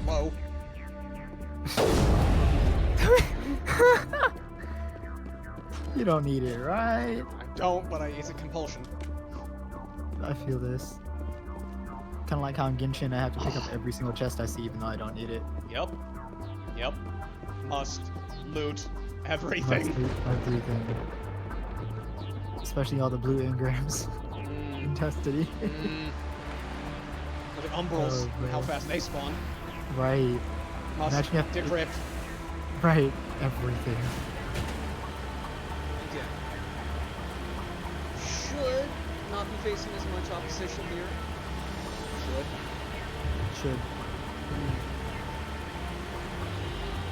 Whoa. You don't need it, right? I don't, but it's a compulsion. I feel this. Kind of like how in Genshin I have to pick up every single chest I see even though I don't need it. Yep. Yep. Must loot everything. Must loot everything. Especially all the blue engrams in Custody. Look at Umbrals, Oh, how man. fast they spawn. Right. Must Imagine you have to- decrypt. Right. Everything. Okay. Should not be facing as much opposition here. Should. Should.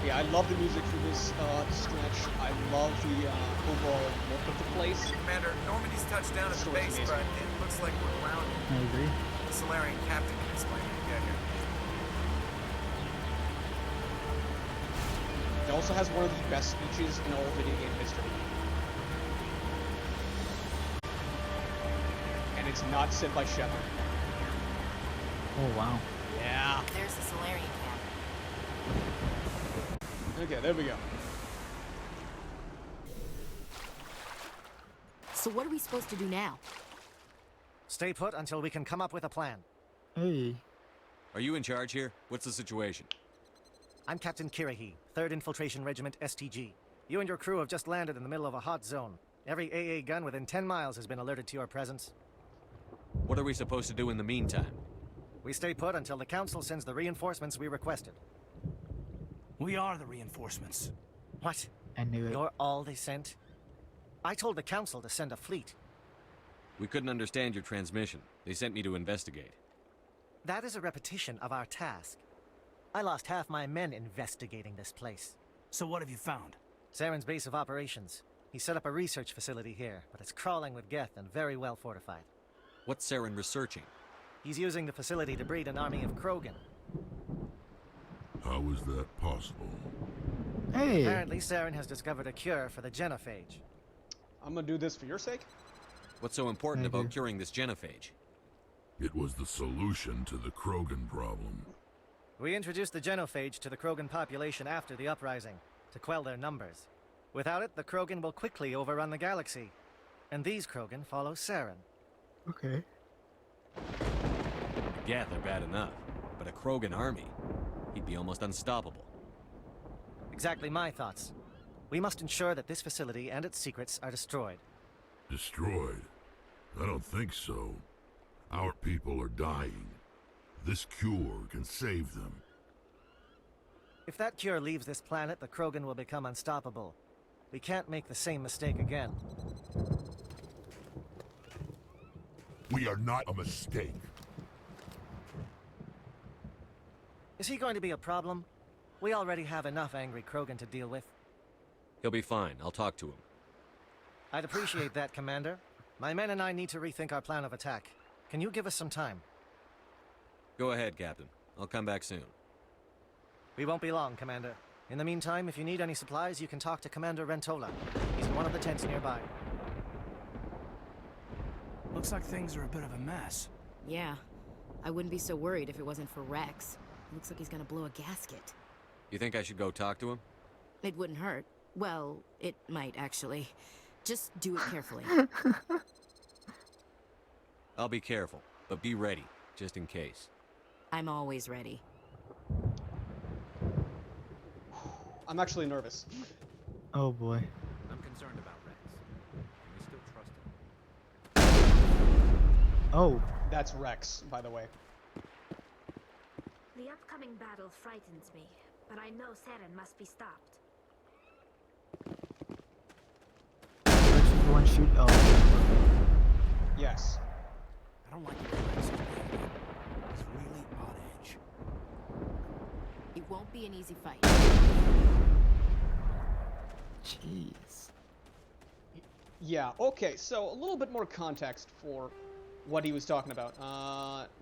Yeah, I love the music for this stretch. I love the overall look of the place. Commander, Normandy's touched down at the Story's base, amazing. but it looks like we're grounded. I agree. The Solarian captain can explain when we get here. It also has one of the best speeches in all video game history. And it's not said by Shepard. Oh wow. Yeah. There's the Solarian camp. Okay, there we go. So what are we supposed to do now? Stay put until we can come up with a plan. Hey. Are you in charge here? What's the situation? I'm Captain Kirahi, 3rd Infiltration Regiment STG. You and your crew have just landed in the middle of a hot zone. Every AA gun within 10 miles has been alerted to your presence. What are we supposed to do in the meantime? We stay put until the Council sends the reinforcements we requested. We are the reinforcements. What? I knew it. You're all they sent? I told the Council to send a fleet. We couldn't understand your transmission. They sent me to investigate. That is a repetition of our task. I lost half my men investigating this place. So what have you found? Saren's base of operations. He set up a research facility here, but it's crawling with Geth and very well fortified. What's Saren researching? He's using the facility to breed an army of Krogan. How is that possible? Hey. Apparently, Saren has discovered a cure for the genophage. I'm gonna do this for your sake. What's so important Thank about you. curing this genophage? It was the solution to the Krogan problem. We introduced the genophage to the Krogan population after the uprising, to quell their numbers. Without it, the Krogan will quickly overrun the galaxy. And these Krogan follow Saren. Okay. The Geth are bad enough, but a Krogan army? He'd be almost unstoppable. Exactly my thoughts. We must ensure that this facility and its secrets are destroyed. Destroyed? I don't think so. Our people are dying. This cure can save them. If that cure leaves this planet, the Krogan will become unstoppable. We can't make the same mistake again. We are not a mistake. Is he going to be a problem? We already have enough angry Krogan to deal with. He'll be fine. I'll talk to him. I'd appreciate that, Commander. My men and I need to rethink our plan of attack. Can you give us some time? Go ahead, Captain. I'll come back soon. We won't be long, Commander. In the meantime, if you need any supplies, you can talk to Commander Rentola. He's in one of the tents nearby. Looks like things are a bit of a mess. Yeah. I wouldn't be so worried if it wasn't for Wrex. Looks like he's gonna blow a gasket. You think I should go talk to him? It wouldn't hurt. Well, it might actually. Just do it carefully. I'll be careful, but be ready, just in case. I'm always ready. I'm actually nervous. Oh boy. I'm concerned about Wrex. Can we still trust him? Oh. That's Wrex, by the way. The upcoming battle frightens me, but I know Saren must be stopped. One shoot. Oh. Yes. I don't like the way Wrex is playing it. He's really on edge. It won't be an easy fight. Jeez. Yeah, okay, so a little bit more context for what he was talking about.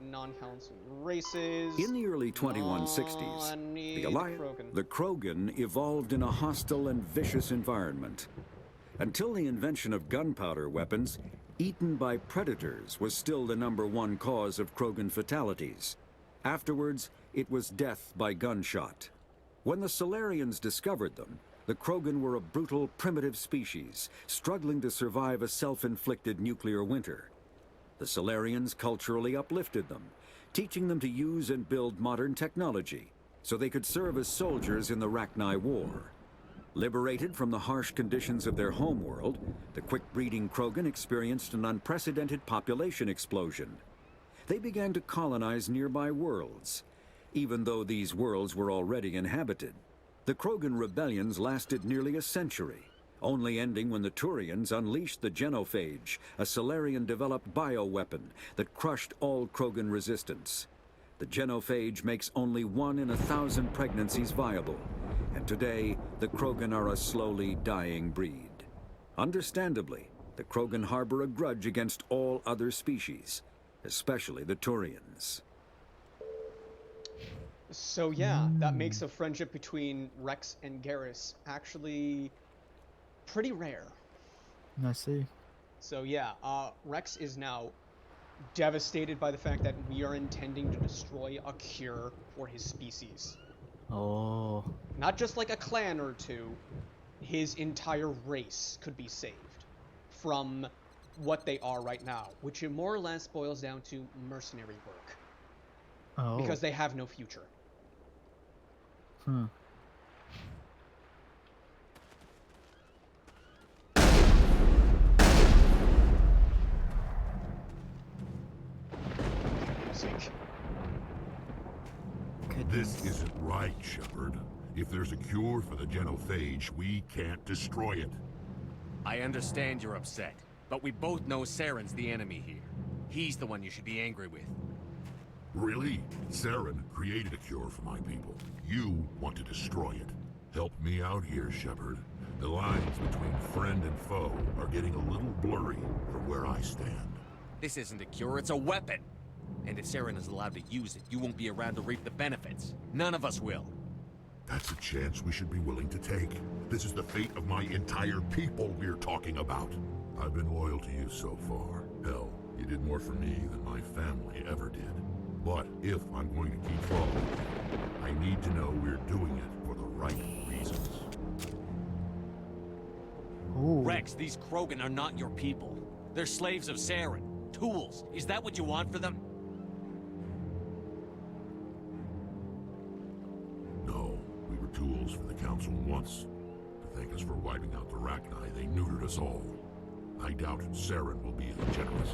Non-council races. In the early 2160s, the Alliance, Krogan. the Krogan evolved in a hostile and vicious environment. Until the invention of gunpowder weapons, eaten by predators was still the #1 cause of Krogan fatalities. Afterwards, it was death by gunshot. When the Solarians discovered them, the Krogan were a brutal, primitive species, struggling to survive a self-inflicted nuclear winter. The Solarians culturally uplifted them, teaching them to use and build modern technology, so they could serve as soldiers in the Rachni War. Liberated from the harsh conditions of their homeworld, the quick-breeding Krogan experienced an unprecedented population explosion. They began to colonize nearby worlds. Even though these worlds were already inhabited, the Krogan rebellions lasted nearly a century, only ending when the Turians unleashed the Genophage, a Solarian-developed bioweapon that crushed all Krogan resistance. The Genophage makes only 1 in 1,000 pregnancies viable, and today the Krogan are a slowly dying breed. Understandably, the Krogan harbor a grudge against all other species, especially the Turians. So yeah, that makes a friendship between Wrex and Garrus actually pretty rare. I see. So yeah, Wrex is now devastated by the fact that we are intending to destroy a cure for his species. Oh. Not just like a clan or two, his entire race could be saved from what they are right now, which it more or less boils down to mercenary work. Oh. Because they have no future. Hmm. Music. This isn't right, Shepard. If there's a cure for the Genophage, we can't destroy it. I understand you're upset, but we both know Saren's the enemy here. He's the one you should be angry with. Really? Saren created a cure for my people. You want to destroy it. Help me out here, Shepard. The lines between friend and foe are getting a little blurry from where I stand. This isn't a cure, it's a weapon! And if Saren is allowed to use it, you won't be around to reap the benefits. None of us will. That's a chance we should be willing to take. This is the fate of my entire people we're talking about. I've been loyal to you so far. Hell, you did more for me than my family ever did. But if I'm going to keep following you, I need to know we're doing it for the right reasons. Ooh. Wrex, these Krogan are not your people. They're slaves of Saren. Tools. Is that what you want for them? No, we were tools for the Council once. To thank us for wiping out the Rachni, they neutered us all. I doubt Saren will be as generous.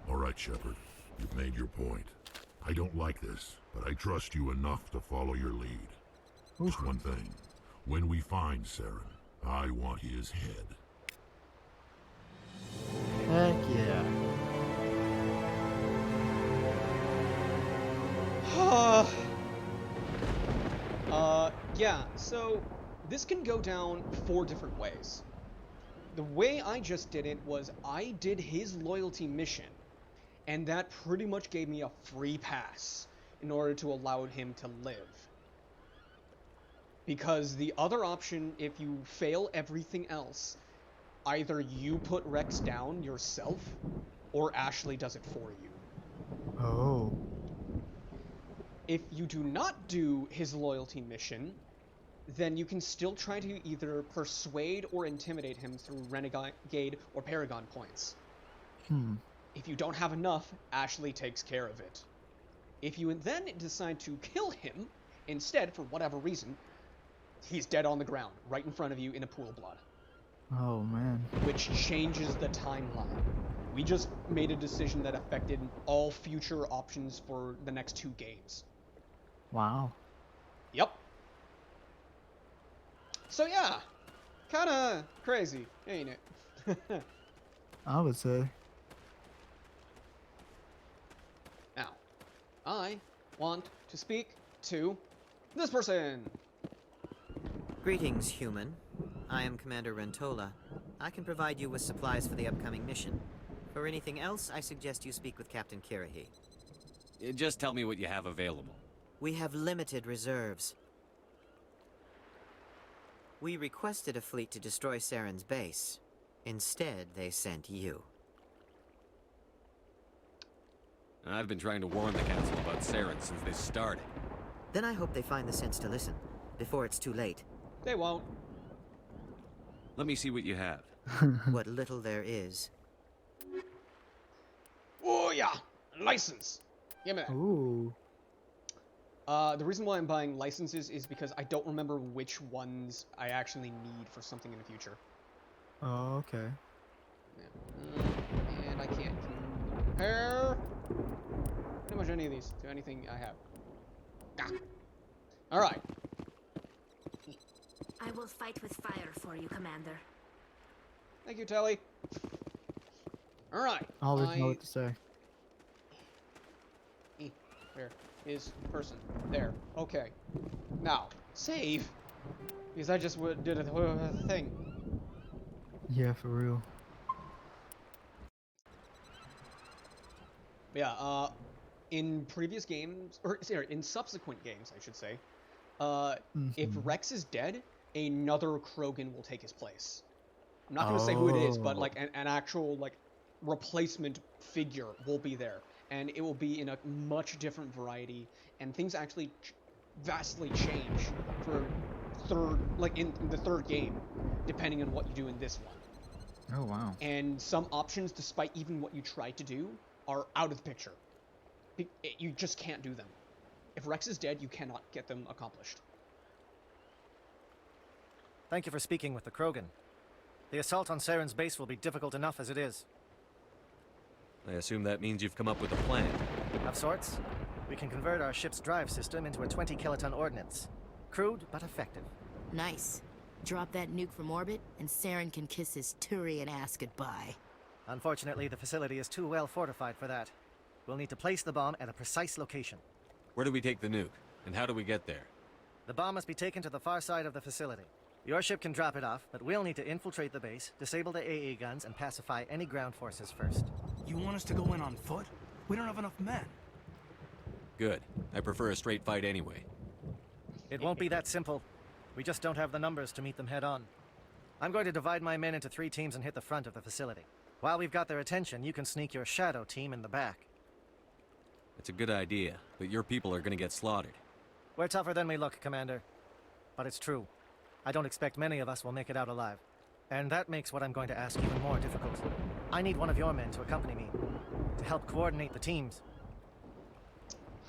All right, Shepard. You've made your point. I don't like this, but I trust you enough to follow your lead. Just one thing. When we find Saren, I want his head. Heck yeah. Yeah, so this can go down 4 different ways. The way I just did it was I did his loyalty mission, and that pretty much gave me a free pass in order to allow him to live. Because the other option, if you fail everything else, either you put Wrex down yourself, or Ashley does it for you. Oh. If you do not do his loyalty mission, then you can still try to either persuade or intimidate him through Renegade or Paragon points. If you don't have enough, Ashley takes care of it. If you then decide to kill him instead, for whatever reason, he's dead on the ground, right in front of you in a pool of blood. Oh, man. Which changes the timeline. We just made a decision that affected all future options for the next 2 games. Wow. Yep. So yeah, kinda crazy, ain't it? I would say. Now, I want to speak to this person. Greetings, human. I am Commander Rentola. I can provide you with supplies for the upcoming mission. For anything else, I suggest you speak with Captain Kirahi. Just tell me what you have available. We have limited reserves. We requested a fleet to destroy Saren's base. Instead, they sent you. I've been trying to warn the council about Saren since this started. Then I hope they find the sense to listen, before it's too late. They won't. Let me see what you have. What little there is. Oh yeah, license. Give me that. Ooh. The reason why I'm buying licenses is because I don't remember which ones I actually need for something in the future. Oh, okay. Yeah. And I can't compare pretty much any of these to anything I have. Ah. All right. I will fight with fire for you, Commander. Thank you, Telly. All right. I always know what to say. Where is person? There. Okay. Now save, because I just did a thing. Yeah, for real. Yeah. In previous games, or sorry, in subsequent games, I should say, if Wrex is dead, another Krogan will take his place. I'm not going to say who it is, but like an actual like replacement figure will be there, and it will be in a much different variety, and things actually vastly change for in the third game, depending on what you do in this one. Oh wow. And some options, despite even what you tried to do, are out of the picture. You just can't do them. If Wrex is dead, you cannot get them accomplished. Thank you for speaking with the Krogan. The assault on Saren's base will be difficult enough as it is. I assume that means you've come up with a plan. Of sorts. We can convert our ship's drive system into a 20-kiloton ordnance. Crude, but effective. Nice. Drop that nuke from orbit, and Saren can kiss his Turian ass goodbye. Unfortunately, the facility is too well fortified for that. We'll need to place the bomb at a precise location. Where do we take the nuke? And how do we get there? The bomb must be taken to the far side of the facility. Your ship can drop it off, but we'll need to infiltrate the base, disable the AA guns, and pacify any ground forces first. You want us to go in on foot? We don't have enough men. Good. I prefer a straight fight anyway. It won't be that simple. We just don't have the numbers to meet them head on. I'm going to divide my men into 3 teams and hit the front of the facility. While we've got their attention, you can sneak your shadow team in the back. It's a good idea, but your people are gonna get slaughtered. We're tougher than we look, Commander. But it's true. I don't expect many of us will make it out alive. And that makes what I'm going to ask even more difficult. I need one of your men to accompany me, to help coordinate the teams.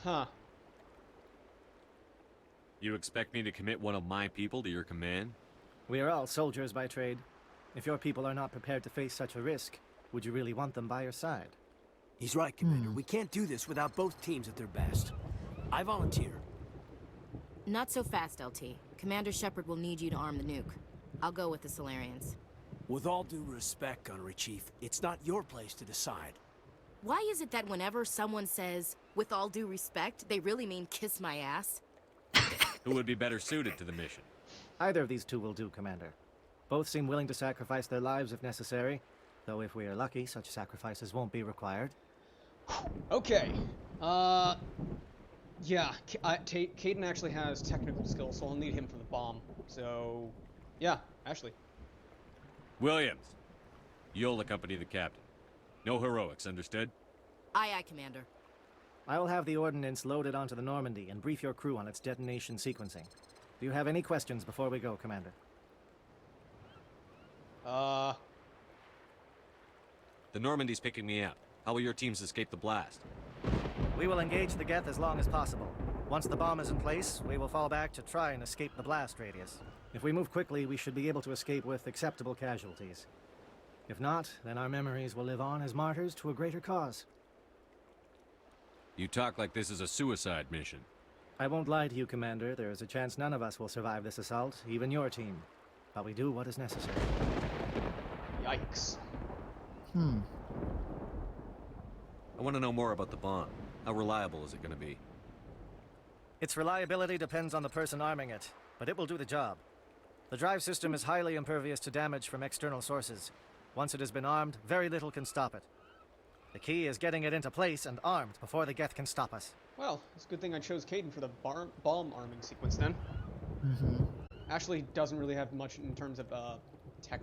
Huh. You expect me to commit one of my people to your command? We are all soldiers by trade. If your people are not prepared to face such a risk, would you really want them by your side? He's right, Commander. We can't do this without both teams at their best. I volunteer. Not so fast, LT. Commander Shepard will need you to arm the nuke. I'll go with the Solarians. With all due respect, Gunnery Chief, it's not your place to decide. Why is it that whenever someone says, with all due respect, they really mean kiss my ass? Who would be better suited to the mission? Either of these two will do, Commander. Both seem willing to sacrifice their lives if necessary, though if we are lucky, such sacrifices won't be required. Okay. Yeah, Caden actually has technical skills, so I'll need him for the bomb. So, yeah, Ashley. Williams, you'll accompany the captain. No heroics, understood? Aye, aye, Commander. I will have the ordnance loaded onto the Normandy and brief your crew on its detonation sequencing. Do you have any questions before we go, Commander? The Normandy's picking me up. How will your teams escape the blast? We will engage the Geth as long as possible. Once the bomb is in place, we will fall back to try and escape the blast radius. If we move quickly, we should be able to escape with acceptable casualties. If not, then our memories will live on as martyrs to a greater cause. You talk like this is a suicide mission. I won't lie to you, Commander. There is a chance none of us will survive this assault, even your team. But we do what is necessary. Yikes. I want to know more about the bomb. How reliable is it going to be? Its reliability depends on the person arming it, but it will do the job. The drive system is highly impervious to damage from external sources. Once it has been armed, very little can stop it. The key is getting it into place and armed before the Geth can stop us. Well, it's a good thing I chose Caden for the bomb arming sequence then. Ashley doesn't really have much in terms of tech